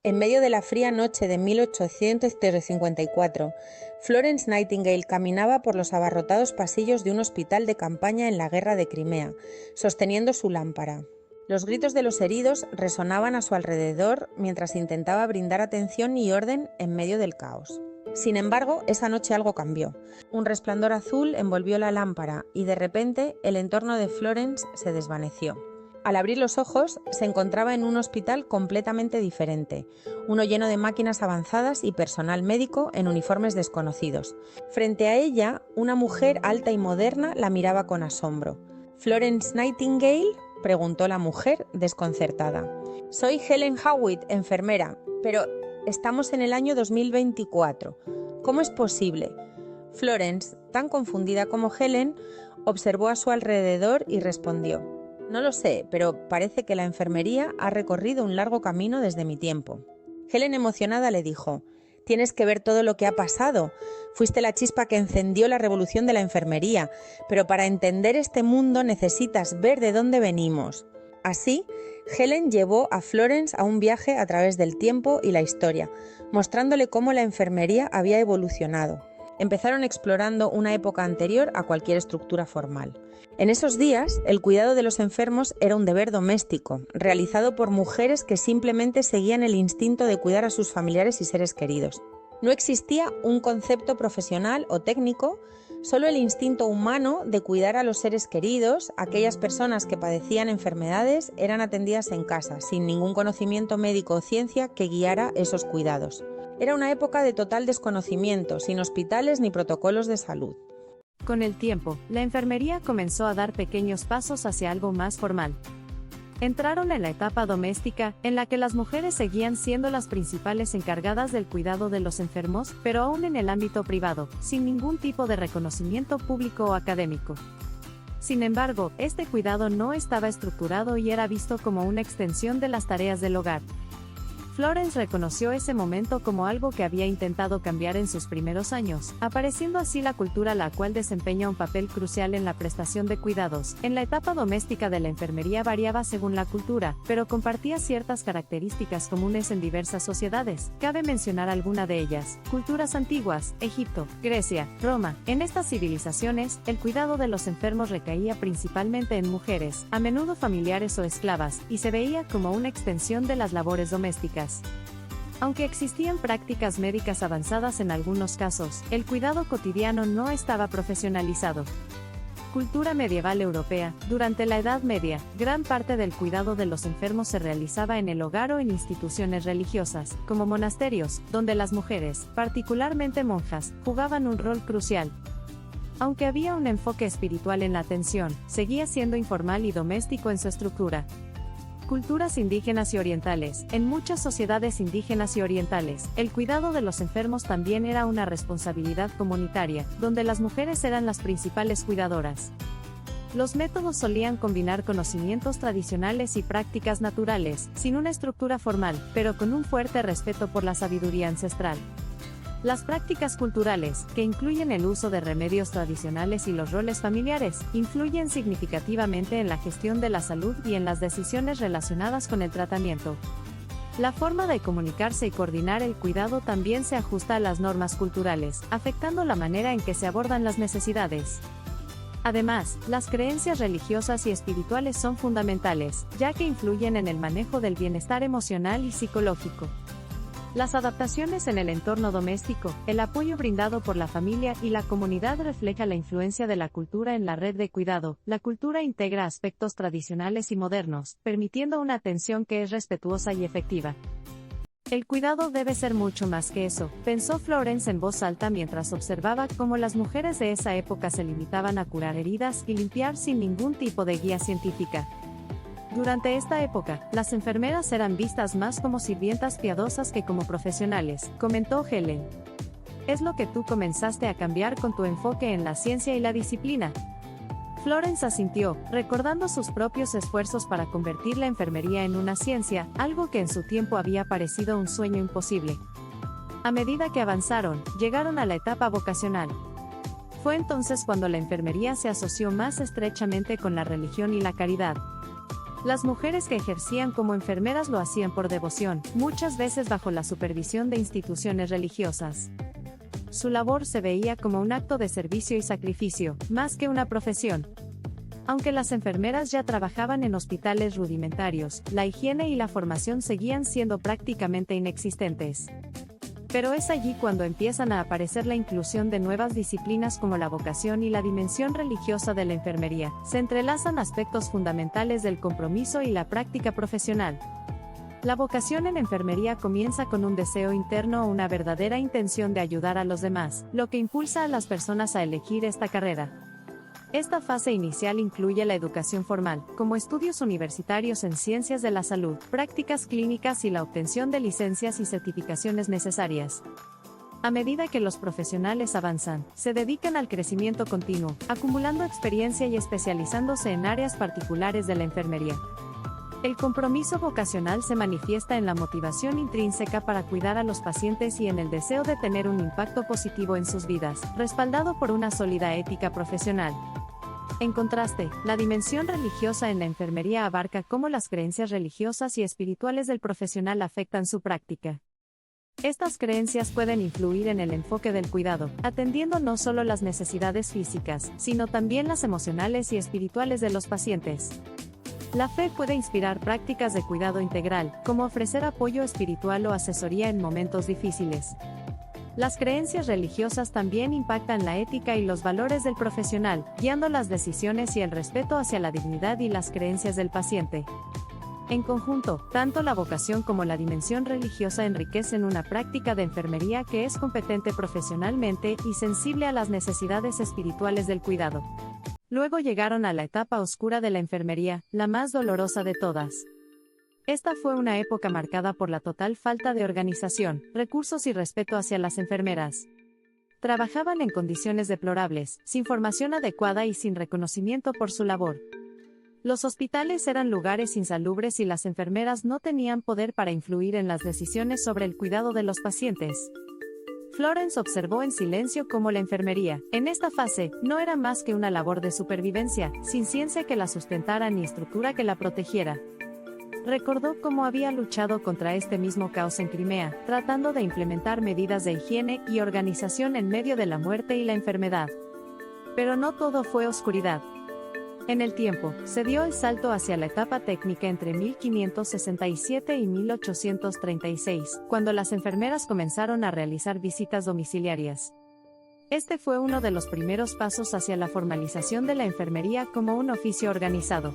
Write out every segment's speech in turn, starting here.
En medio de la fría noche de 1854, Florence Nightingale caminaba por los abarrotados pasillos de un hospital de campaña en la Guerra de Crimea, sosteniendo su lámpara. Los gritos de los heridos resonaban a su alrededor mientras intentaba brindar atención y orden en medio del caos. Sin embargo, esa noche algo cambió. Un resplandor azul envolvió la lámpara y de repente el entorno de Florence se desvaneció. Al abrir los ojos, se encontraba en un hospital completamente diferente, uno lleno de máquinas avanzadas y personal médico en uniformes desconocidos. Frente a ella, una mujer alta y moderna la miraba con asombro. ¿Florence Nightingale?, preguntó la mujer, desconcertada. Soy Helen Howitt, enfermera, pero estamos en el año 2024. ¿Cómo es posible? Florence, tan confundida como Helen, observó a su alrededor y respondió: no lo sé, pero parece que la enfermería ha recorrido un largo camino desde mi tiempo. Helen, emocionada, le dijo: tienes que ver todo lo que ha pasado. Fuiste la chispa que encendió la revolución de la enfermería, pero para entender este mundo necesitas ver de dónde venimos. Así, Helen llevó a Florence a un viaje a través del tiempo y la historia, mostrándole cómo la enfermería había evolucionado. Empezaron explorando una época anterior a cualquier estructura formal. En esos días, el cuidado de los enfermos era un deber doméstico, realizado por mujeres que simplemente seguían el instinto de cuidar a sus familiares y seres queridos. No existía un concepto profesional o técnico, solo el instinto humano de cuidar a los seres queridos. Aquellas personas que padecían enfermedades eran atendidas en casa, sin ningún conocimiento médico o ciencia que guiara esos cuidados. Era una época de total desconocimiento, sin hospitales ni protocolos de salud. Con el tiempo, la enfermería comenzó a dar pequeños pasos hacia algo más formal. Entraron en la etapa doméstica, en la que las mujeres seguían siendo las principales encargadas del cuidado de los enfermos, pero aún en el ámbito privado, sin ningún tipo de reconocimiento público o académico. Sin embargo, este cuidado no estaba estructurado y era visto como una extensión de las tareas del hogar. Florence reconoció ese momento como algo que había intentado cambiar en sus primeros años, apareciendo así la cultura, la cual desempeña un papel crucial en la prestación de cuidados. En la etapa doméstica de la enfermería variaba según la cultura, pero compartía ciertas características comunes en diversas sociedades. Cabe mencionar alguna de ellas: culturas antiguas, Egipto, Grecia, Roma. En estas civilizaciones, el cuidado de los enfermos recaía principalmente en mujeres, a menudo familiares o esclavas, y se veía como una extensión de las labores domésticas. Aunque existían prácticas médicas avanzadas en algunos casos, el cuidado cotidiano no estaba profesionalizado. Cultura medieval europea. Durante la Edad Media, gran parte del cuidado de los enfermos se realizaba en el hogar o en instituciones religiosas, como monasterios, donde las mujeres, particularmente monjas, jugaban un rol crucial. Aunque había un enfoque espiritual en la atención, seguía siendo informal y doméstico en su estructura. Culturas indígenas y orientales. En muchas sociedades indígenas y orientales, el cuidado de los enfermos también era una responsabilidad comunitaria, donde las mujeres eran las principales cuidadoras. Los métodos solían combinar conocimientos tradicionales y prácticas naturales, sin una estructura formal, pero con un fuerte respeto por la sabiduría ancestral. Las prácticas culturales, que incluyen el uso de remedios tradicionales y los roles familiares, influyen significativamente en la gestión de la salud y en las decisiones relacionadas con el tratamiento. La forma de comunicarse y coordinar el cuidado también se ajusta a las normas culturales, afectando la manera en que se abordan las necesidades. Además, las creencias religiosas y espirituales son fundamentales, ya que influyen en el manejo del bienestar emocional y psicológico. Las adaptaciones en el entorno doméstico, el apoyo brindado por la familia y la comunidad refleja la influencia de la cultura en la red de cuidado. La cultura integra aspectos tradicionales y modernos, permitiendo una atención que es respetuosa y efectiva. El cuidado debe ser mucho más que eso, pensó Florence en voz alta mientras observaba cómo las mujeres de esa época se limitaban a curar heridas y limpiar sin ningún tipo de guía científica. Durante esta época, las enfermeras eran vistas más como sirvientas piadosas que como profesionales, comentó Helen. Es lo que tú comenzaste a cambiar con tu enfoque en la ciencia y la disciplina. Florence asintió, recordando sus propios esfuerzos para convertir la enfermería en una ciencia, algo que en su tiempo había parecido un sueño imposible. A medida que avanzaron, llegaron a la etapa vocacional. Fue entonces cuando la enfermería se asoció más estrechamente con la religión y la caridad. Las mujeres que ejercían como enfermeras lo hacían por devoción, muchas veces bajo la supervisión de instituciones religiosas. Su labor se veía como un acto de servicio y sacrificio, más que una profesión. Aunque las enfermeras ya trabajaban en hospitales rudimentarios, la higiene y la formación seguían siendo prácticamente inexistentes. Pero es allí cuando empiezan a aparecer la inclusión de nuevas disciplinas como la vocación y la dimensión religiosa de la enfermería. Se entrelazan aspectos fundamentales del compromiso y la práctica profesional. La vocación en enfermería comienza con un deseo interno o una verdadera intención de ayudar a los demás, lo que impulsa a las personas a elegir esta carrera. Esta fase inicial incluye la educación formal, como estudios universitarios en ciencias de la salud, prácticas clínicas y la obtención de licencias y certificaciones necesarias. A medida que los profesionales avanzan, se dedican al crecimiento continuo, acumulando experiencia y especializándose en áreas particulares de la enfermería. El compromiso vocacional se manifiesta en la motivación intrínseca para cuidar a los pacientes y en el deseo de tener un impacto positivo en sus vidas, respaldado por una sólida ética profesional. En contraste, la dimensión religiosa en la enfermería abarca cómo las creencias religiosas y espirituales del profesional afectan su práctica. Estas creencias pueden influir en el enfoque del cuidado, atendiendo no solo las necesidades físicas, sino también las emocionales y espirituales de los pacientes. La fe puede inspirar prácticas de cuidado integral, como ofrecer apoyo espiritual o asesoría en momentos difíciles. Las creencias religiosas también impactan la ética y los valores del profesional, guiando las decisiones y el respeto hacia la dignidad y las creencias del paciente. En conjunto, tanto la vocación como la dimensión religiosa enriquecen una práctica de enfermería que es competente profesionalmente y sensible a las necesidades espirituales del cuidado. Luego llegaron a la etapa oscura de la enfermería, la más dolorosa de todas. Esta fue una época marcada por la total falta de organización, recursos y respeto hacia las enfermeras. Trabajaban en condiciones deplorables, sin formación adecuada y sin reconocimiento por su labor. Los hospitales eran lugares insalubres y las enfermeras no tenían poder para influir en las decisiones sobre el cuidado de los pacientes. Florence observó en silencio cómo la enfermería, en esta fase, no era más que una labor de supervivencia, sin ciencia que la sustentara ni estructura que la protegiera. Recordó cómo había luchado contra este mismo caos en Crimea, tratando de implementar medidas de higiene y organización en medio de la muerte y la enfermedad. Pero no todo fue oscuridad. En el tiempo, se dio el salto hacia la etapa técnica entre 1567 y 1836, cuando las enfermeras comenzaron a realizar visitas domiciliarias. Este fue uno de los primeros pasos hacia la formalización de la enfermería como un oficio organizado.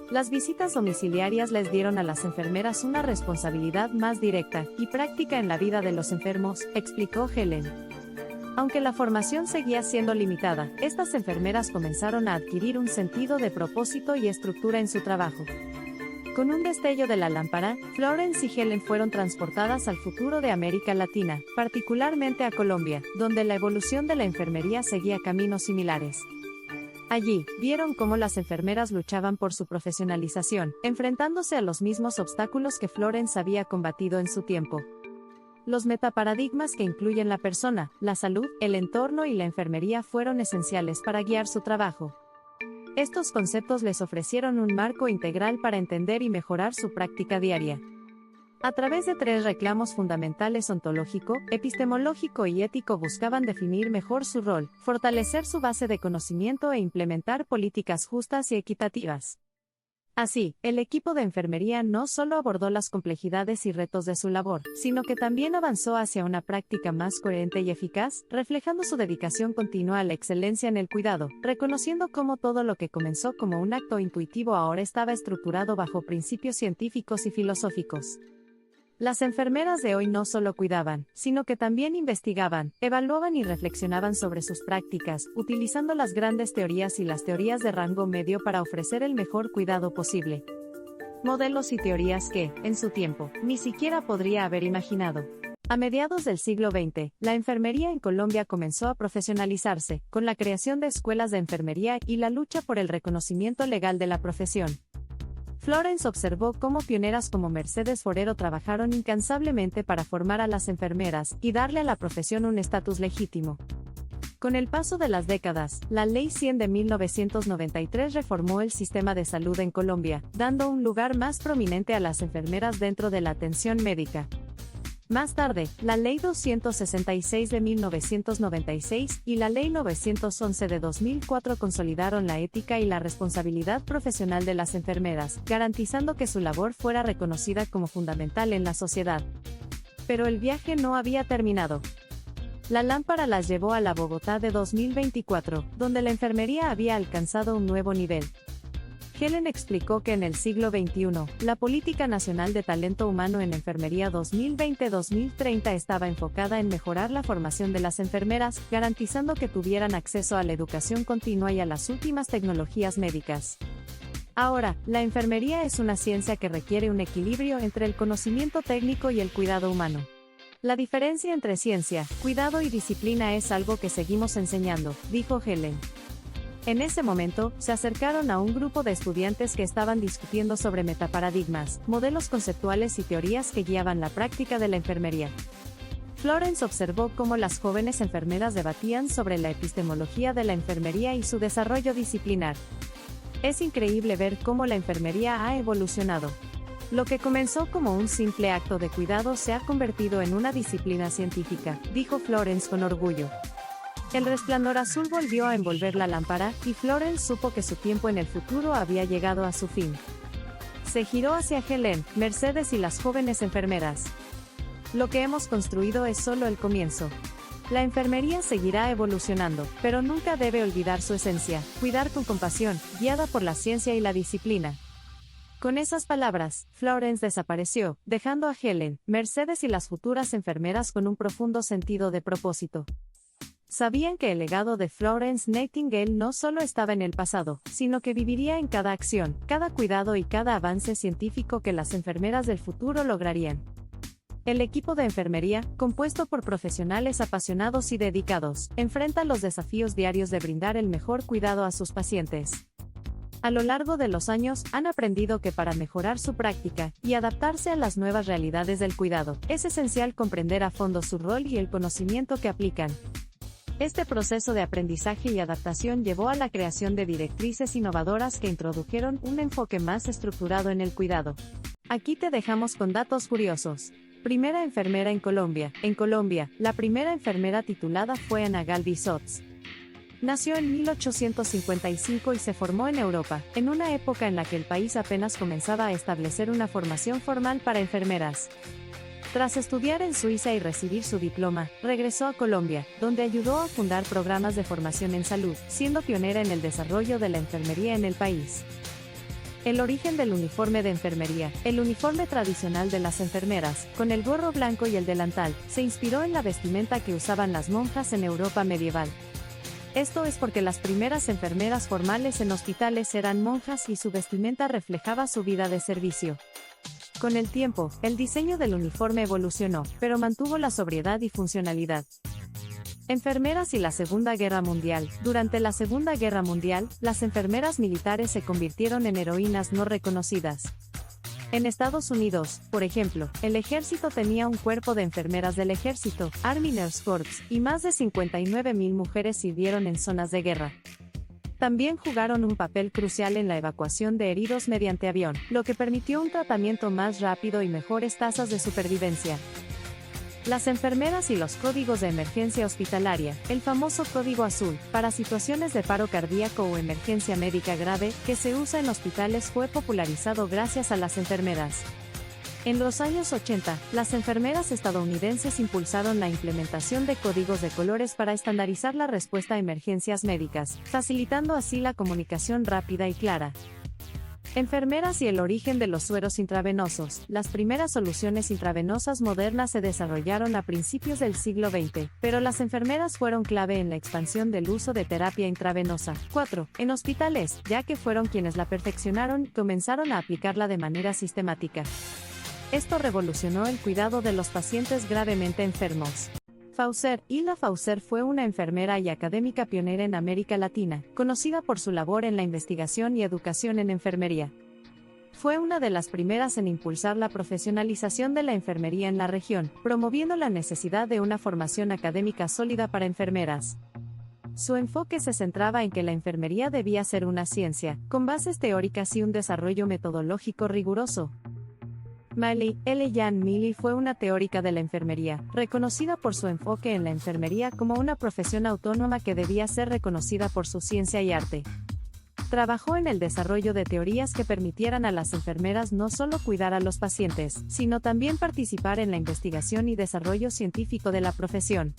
Las visitas domiciliarias les dieron a las enfermeras una responsabilidad más directa y práctica en la vida de los enfermos, explicó Helen. Aunque la formación seguía siendo limitada, estas enfermeras comenzaron a adquirir un sentido de propósito y estructura en su trabajo. Con un destello de la lámpara, Florence y Helen fueron transportadas al futuro de América Latina, particularmente a Colombia, donde la evolución de la enfermería seguía caminos similares. Allí, vieron cómo las enfermeras luchaban por su profesionalización, enfrentándose a los mismos obstáculos que Florence había combatido en su tiempo. Los metaparadigmas que incluyen la persona, la salud, el entorno y la enfermería fueron esenciales para guiar su trabajo. Estos conceptos les ofrecieron un marco integral para entender y mejorar su práctica diaria. A través de 3 reclamos fundamentales ontológico, epistemológico y ético buscaban definir mejor su rol, fortalecer su base de conocimiento e implementar políticas justas y equitativas. Así, el equipo de enfermería no solo abordó las complejidades y retos de su labor, sino que también avanzó hacia una práctica más coherente y eficaz, reflejando su dedicación continua a la excelencia en el cuidado, reconociendo cómo todo lo que comenzó como un acto intuitivo ahora estaba estructurado bajo principios científicos y filosóficos. Las enfermeras de hoy no solo cuidaban, sino que también investigaban, evaluaban y reflexionaban sobre sus prácticas, utilizando las grandes teorías y las teorías de rango medio para ofrecer el mejor cuidado posible. Modelos y teorías que, en su tiempo, ni siquiera podría haber imaginado. A mediados del siglo XX, la enfermería en Colombia comenzó a profesionalizarse, con la creación de escuelas de enfermería y la lucha por el reconocimiento legal de la profesión. Florence observó cómo pioneras como Mercedes Forero trabajaron incansablemente para formar a las enfermeras y darle a la profesión un estatus legítimo. Con el paso de las décadas, la Ley 100 de 1993 reformó el sistema de salud en Colombia, dando un lugar más prominente a las enfermeras dentro de la atención médica. Más tarde, la Ley 266 de 1996 y la Ley 911 de 2004 consolidaron la ética y la responsabilidad profesional de las enfermeras, garantizando que su labor fuera reconocida como fundamental en la sociedad. Pero el viaje no había terminado. La lámpara las llevó a la Bogotá de 2024, donde la enfermería había alcanzado un nuevo nivel. Helen explicó que en el siglo XXI, la Política Nacional de Talento Humano en Enfermería 2020-2030 estaba enfocada en mejorar la formación de las enfermeras, garantizando que tuvieran acceso a la educación continua y a las últimas tecnologías médicas. Ahora, la enfermería es una ciencia que requiere un equilibrio entre el conocimiento técnico y el cuidado humano. La diferencia entre ciencia, cuidado y disciplina es algo que seguimos enseñando, dijo Helen. En ese momento, se acercaron a un grupo de estudiantes que estaban discutiendo sobre metaparadigmas, modelos conceptuales y teorías que guiaban la práctica de la enfermería. Florence observó cómo las jóvenes enfermeras debatían sobre la epistemología de la enfermería y su desarrollo disciplinar. Es increíble ver cómo la enfermería ha evolucionado. Lo que comenzó como un simple acto de cuidado se ha convertido en una disciplina científica, dijo Florence con orgullo. El resplandor azul volvió a envolver la lámpara, y Florence supo que su tiempo en el futuro había llegado a su fin. Se giró hacia Helen, Mercedes y las jóvenes enfermeras. Lo que hemos construido es solo el comienzo. La enfermería seguirá evolucionando, pero nunca debe olvidar su esencia, cuidar con compasión, guiada por la ciencia y la disciplina. Con esas palabras, Florence desapareció, dejando a Helen, Mercedes y las futuras enfermeras con un profundo sentido de propósito. Sabían que el legado de Florence Nightingale no solo estaba en el pasado, sino que viviría en cada acción, cada cuidado y cada avance científico que las enfermeras del futuro lograrían. El equipo de enfermería, compuesto por profesionales apasionados y dedicados, enfrenta los desafíos diarios de brindar el mejor cuidado a sus pacientes. A lo largo de los años, han aprendido que para mejorar su práctica y adaptarse a las nuevas realidades del cuidado, es esencial comprender a fondo su rol y el conocimiento que aplican. Este proceso de aprendizaje y adaptación llevó a la creación de directrices innovadoras que introdujeron un enfoque más estructurado en el cuidado. Aquí te dejamos con datos curiosos. Primera enfermera en Colombia. En Colombia, la primera enfermera titulada fue Ana Galvi Sots. Nació en 1855 y se formó en Europa, en una época en la que el país apenas comenzaba a establecer una formación formal para enfermeras. Tras estudiar en Suiza y recibir su diploma, regresó a Colombia, donde ayudó a fundar programas de formación en salud, siendo pionera en el desarrollo de la enfermería en el país. El origen del uniforme de enfermería. El uniforme tradicional de las enfermeras, con el gorro blanco y el delantal, se inspiró en la vestimenta que usaban las monjas en Europa medieval. Esto es porque las primeras enfermeras formales en hospitales eran monjas y su vestimenta reflejaba su vida de servicio. Con el tiempo, el diseño del uniforme evolucionó, pero mantuvo la sobriedad y funcionalidad. Enfermeras y la Segunda Guerra Mundial. Durante la Segunda Guerra Mundial, las enfermeras militares se convirtieron en heroínas no reconocidas. En Estados Unidos, por ejemplo, el ejército tenía un cuerpo de enfermeras del ejército, Army Nurse Corps, y más de 59,000 mujeres sirvieron en zonas de guerra. También jugaron un papel crucial en la evacuación de heridos mediante avión, lo que permitió un tratamiento más rápido y mejores tasas de supervivencia. Las enfermeras y los códigos de emergencia hospitalaria, el famoso código azul, para situaciones de paro cardíaco o emergencia médica grave, que se usa en hospitales fue popularizado gracias a las enfermeras. En los años 80, las enfermeras estadounidenses impulsaron la implementación de códigos de colores para estandarizar la respuesta a emergencias médicas, facilitando así la comunicación rápida y clara. Enfermeras y el origen de los sueros intravenosos. Las primeras soluciones intravenosas modernas se desarrollaron a principios del siglo XX, pero las enfermeras fueron clave en la expansión del uso de terapia intravenosa. 4. En hospitales, ya que fueron quienes la perfeccionaron y comenzaron a aplicarla de manera sistemática. Esto revolucionó el cuidado de los pacientes gravemente enfermos. Faucer. Hilda Faucer fue una enfermera y académica pionera en América Latina, conocida por su labor en la investigación y educación en enfermería. Fue una de las primeras en impulsar la profesionalización de la enfermería en la región, promoviendo la necesidad de una formación académica sólida para enfermeras. Su enfoque se centraba en que la enfermería debía ser una ciencia, con bases teóricas y un desarrollo metodológico riguroso. Miley, L. Jan Miley fue una teórica de la enfermería, reconocida por su enfoque en la enfermería como una profesión autónoma que debía ser reconocida por su ciencia y arte. Trabajó en el desarrollo de teorías que permitieran a las enfermeras no solo cuidar a los pacientes, sino también participar en la investigación y desarrollo científico de la profesión.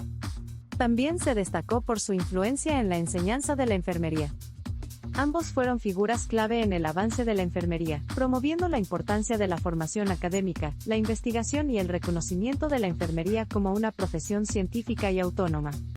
También se destacó por su influencia en la enseñanza de la enfermería. Ambos fueron figuras clave en el avance de la enfermería, promoviendo la importancia de la formación académica, la investigación y el reconocimiento de la enfermería como una profesión científica y autónoma.